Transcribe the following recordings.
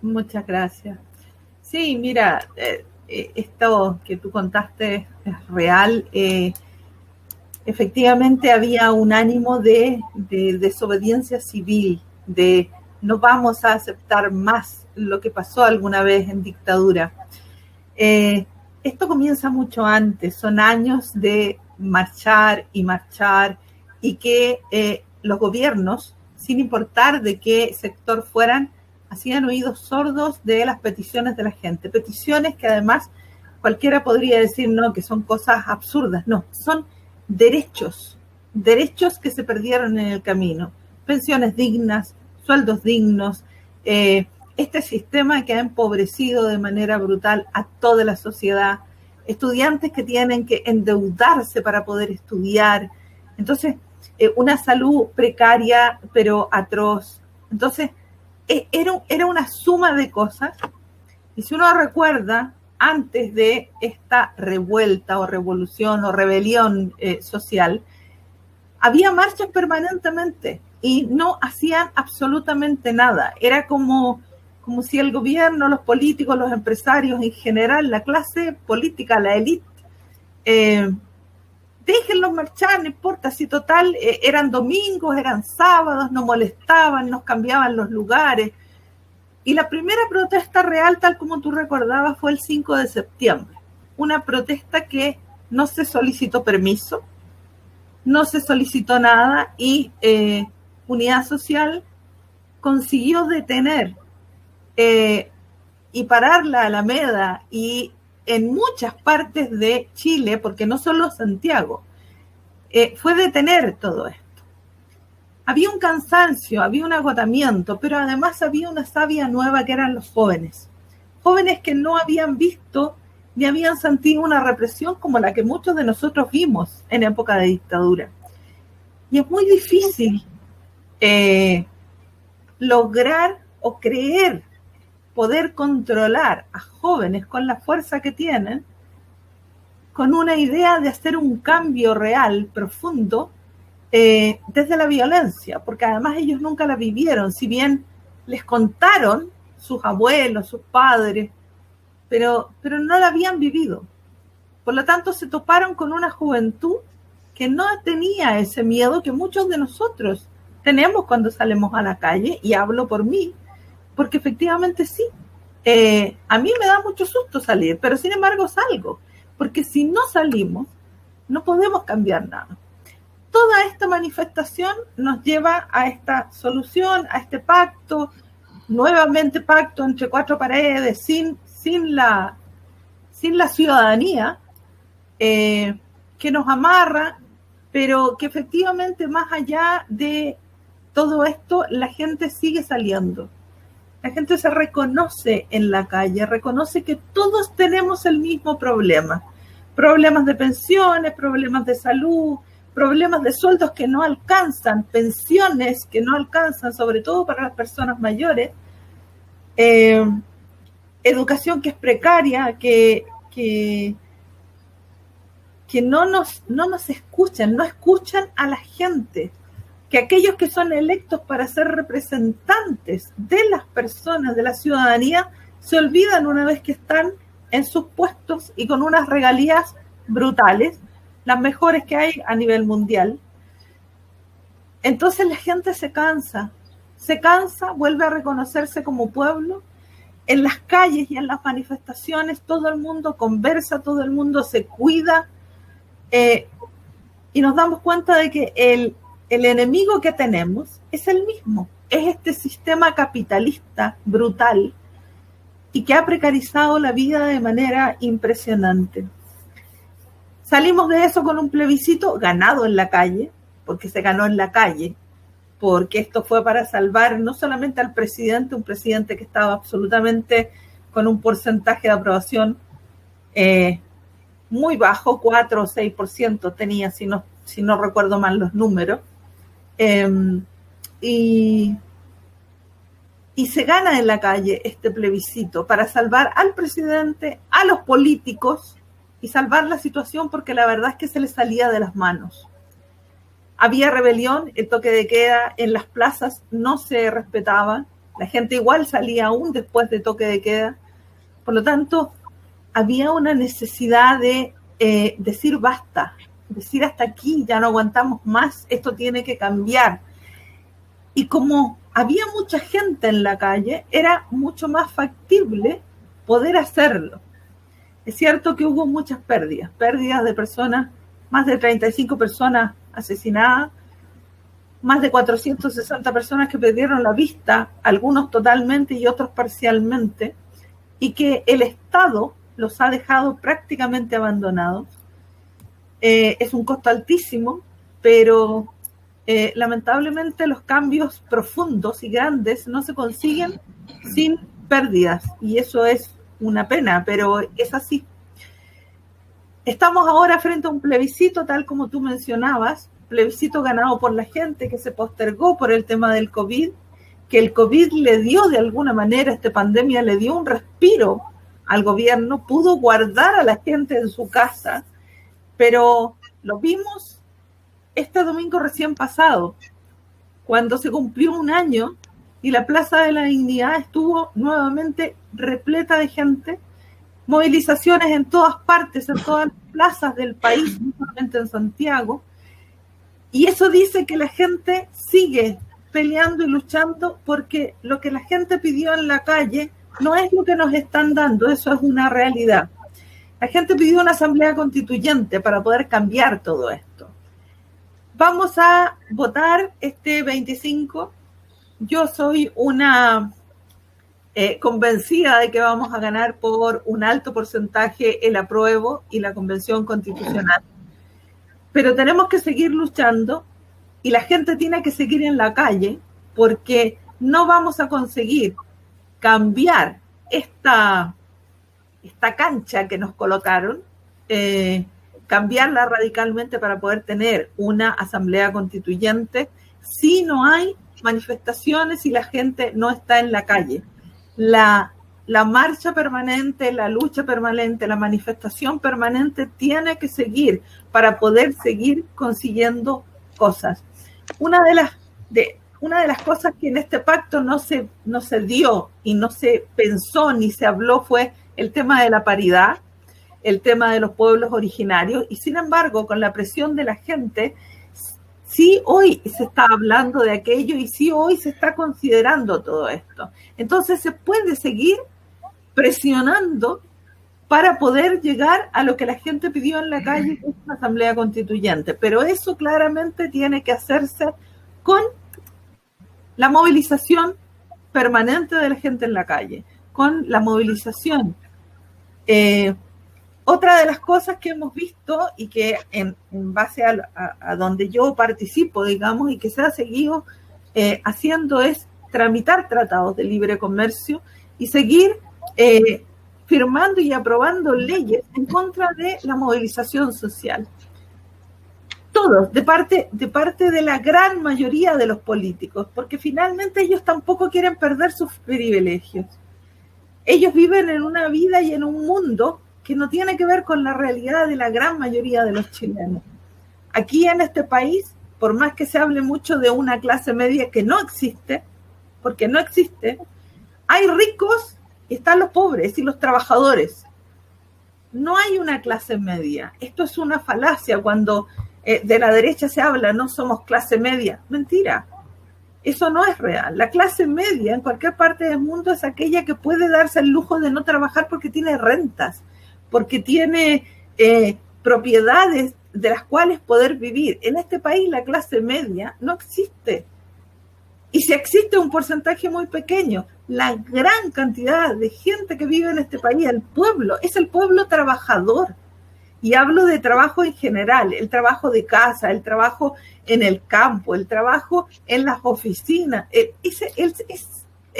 Muchas gracias. Sí, mira, esto que tú contaste es real. Efectivamente había un ánimo de desobediencia civil, de no vamos a aceptar más lo que pasó alguna vez en dictadura. Eh, Esto comienza mucho antes, son años de marchar y que los gobiernos, sin importar de qué sector fueran, hacían oídos sordos de las peticiones de la gente. Peticiones que además cualquiera podría decir no, que son cosas absurdas. No, son derechos, derechos que se perdieron en el camino. Pensiones dignas, sueldos dignos, este sistema que ha empobrecido de manera brutal a toda la sociedad, estudiantes que tienen que endeudarse para poder estudiar, entonces una salud precaria pero atroz. Entonces era una suma de cosas, y si uno recuerda, antes de esta revuelta o revolución o rebelión social, había marchas permanentemente y no hacían absolutamente nada. Era como si el gobierno, los políticos, los empresarios en general, la clase política, la élite, déjenlos marchar, no importa, si total eran domingos, eran sábados, no molestaban, nos cambiaban los lugares. Y la primera protesta real, tal como tú recordabas, fue el 5 de septiembre. Una protesta que no se solicitó permiso, no se solicitó nada y Unidad Social consiguió detener y parar la Alameda y en muchas partes de Chile, porque no solo Santiago, fue detener todo esto. Había un cansancio, había un agotamiento, pero además había una savia nueva que eran los jóvenes. Jóvenes que no habían visto ni habían sentido una represión como la que muchos de nosotros vimos en época de dictadura. Y es muy difícil lograr o creer poder controlar a jóvenes con la fuerza que tienen, con una idea de hacer un cambio real, profundo, desde la violencia, porque además ellos nunca la vivieron, si bien les contaron sus abuelos, sus padres, pero no la habían vivido. Por lo tanto, se toparon con una juventud que no tenía ese miedo que muchos de nosotros tenemos cuando salimos a la calle, y hablo por mí, porque efectivamente sí. A mí me da mucho susto salir, pero sin embargo salgo, porque si no salimos, no podemos cambiar nada. Toda esta manifestación nos lleva a esta solución, a este pacto, nuevamente pacto entre cuatro paredes, sin la ciudadanía, que nos amarra, pero que efectivamente más allá de todo esto, la gente sigue saliendo. La gente se reconoce en la calle, reconoce que todos tenemos el mismo problema. Problemas de pensiones, problemas de salud, problemas de sueldos que no alcanzan, pensiones que no alcanzan, sobre todo para las personas mayores, educación que es precaria, que no nos escuchan, no escuchan a la gente, que aquellos que son electos para ser representantes de las personas, de la ciudadanía, se olvidan una vez que están en sus puestos y con unas regalías brutales, las mejores que hay a nivel mundial. Entonces la gente se cansa, vuelve a reconocerse como pueblo. En las calles y en las manifestaciones todo el mundo conversa, todo el mundo se cuida, y nos damos cuenta de que el enemigo que tenemos es el mismo, es este sistema capitalista brutal y que ha precarizado la vida de manera impresionante. Salimos de eso con un plebiscito ganado en la calle, porque se ganó en la calle, porque esto fue para salvar no solamente al presidente, un presidente que estaba absolutamente con un porcentaje de aprobación muy bajo, 4 o 6% tenía, si no recuerdo mal los números, y se gana en la calle este plebiscito para salvar al presidente, a los políticos y salvar la situación, porque la verdad es que se les salía de las manos. Había rebelión, el toque de queda en las plazas no se respetaba, La gente igual salía aún después de toque de queda. Por lo tanto, había una necesidad de decir basta, decir hasta aquí, ya no aguantamos más, esto tiene que cambiar. Y como había mucha gente en la calle, era mucho más factible poder hacerlo. Es cierto que hubo muchas pérdidas de personas, más de 35 personas asesinadas, más de 460 personas que perdieron la vista, algunos totalmente y otros parcialmente, y que el Estado los ha dejado prácticamente abandonados. Es un costo altísimo, pero lamentablemente los cambios profundos y grandes no se consiguen sin pérdidas, y eso es una pena, pero es así. Estamos ahora frente a un plebiscito, tal como tú mencionabas, plebiscito ganado por la gente, que se postergó por el tema del COVID, que el COVID le dio de alguna manera, esta pandemia le dio un respiro al gobierno, pudo guardar a la gente en su casa, pero lo vimos este domingo recién pasado, cuando se cumplió un año y la Plaza de la Dignidad estuvo nuevamente repleta de gente, movilizaciones en todas partes, en todas las plazas del país, no solamente en Santiago, y eso dice que la gente sigue peleando y luchando, porque lo que la gente pidió en la calle no es lo que nos están dando, eso es una realidad. La gente pidió una asamblea constituyente para poder cambiar todo esto. Vamos a votar este 25. Yo soy una convencida de que vamos a ganar por un alto porcentaje el apruebo y la convención constitucional. Pero tenemos que seguir luchando y la gente tiene que seguir en la calle, porque no vamos a conseguir cambiar esta cancha que nos colocaron, cambiarla radicalmente para poder tener una asamblea constituyente si no hay manifestaciones y la gente no está en la calle. La marcha permanente, la lucha permanente, la manifestación permanente tiene que seguir para poder seguir consiguiendo cosas. Una de las cosas que en este pacto no se dio y no se pensó ni se habló fue el tema de la paridad, el tema de los pueblos originarios, y sin embargo, con la presión de la gente, sí hoy se está hablando de aquello y sí hoy se está considerando todo esto. Entonces se puede seguir presionando para poder llegar a lo que la gente pidió en la calle, que es una asamblea constituyente. Pero eso claramente tiene que hacerse con la movilización permanente de la gente en la calle, con la movilización. Otra de las cosas que hemos visto y que en base a donde yo participo, digamos, y que se ha seguido haciendo es tramitar tratados de libre comercio y seguir firmando y aprobando leyes en contra de la movilización social. Todos, de parte de la gran mayoría de los políticos, porque finalmente ellos tampoco quieren perder sus privilegios. Ellos viven en una vida y en un mundo que no tiene que ver con la realidad de la gran mayoría de los chilenos. Aquí en este país, por más que se hable mucho de una clase media que no existe, porque no existe, hay ricos y están los pobres y los trabajadores. No hay una clase media. Esto es una falacia cuando de la derecha se habla, no somos clase media. Mentira. Eso no es real. La clase media en cualquier parte del mundo es aquella que puede darse el lujo de no trabajar porque tiene rentas, porque tiene propiedades de las cuales poder vivir. En este país la clase media no existe. Y si existe un porcentaje muy pequeño, la gran cantidad de gente que vive en este país, el pueblo, es el pueblo trabajador. Y hablo de trabajo en general, el trabajo de casa, el trabajo en el campo, el trabajo en las oficinas. Es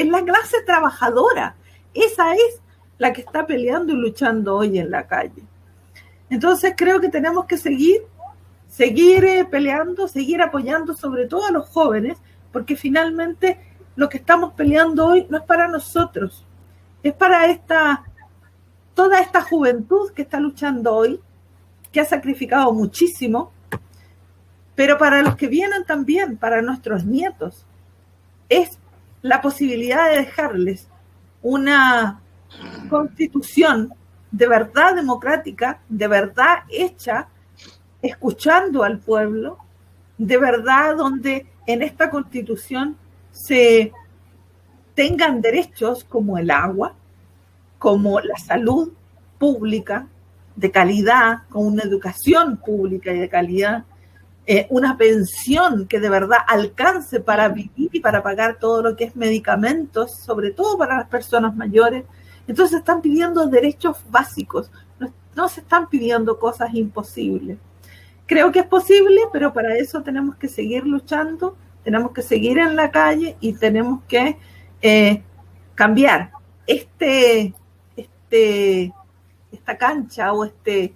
la clase trabajadora. Esa es la que está peleando y luchando hoy en la calle. Entonces creo que tenemos que seguir peleando, seguir apoyando sobre todo a los jóvenes, porque finalmente lo que estamos peleando hoy no es para nosotros, es para toda esta juventud que está luchando hoy, que ha sacrificado muchísimo, pero para los que vienen también, para nuestros nietos. Es la posibilidad de dejarles una constitución de verdad democrática, de verdad hecha, escuchando al pueblo, de verdad donde en esta constitución se tengan derechos como el agua, como la salud pública de calidad, con una educación pública y de calidad, una pensión que de verdad alcance para vivir y para pagar todo lo que es medicamentos, sobre todo para las personas mayores. Entonces están pidiendo derechos básicos, no se están pidiendo cosas imposibles. Creo que es posible, pero para eso tenemos que seguir luchando, tenemos que seguir en la calle y tenemos que cambiar esta cancha o este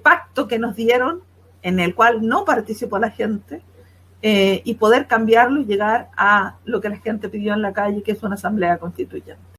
pacto que nos dieron, en el cual no participó la gente, y poder cambiarlo y llegar a lo que la gente pidió en la calle, que es una asamblea constituyente.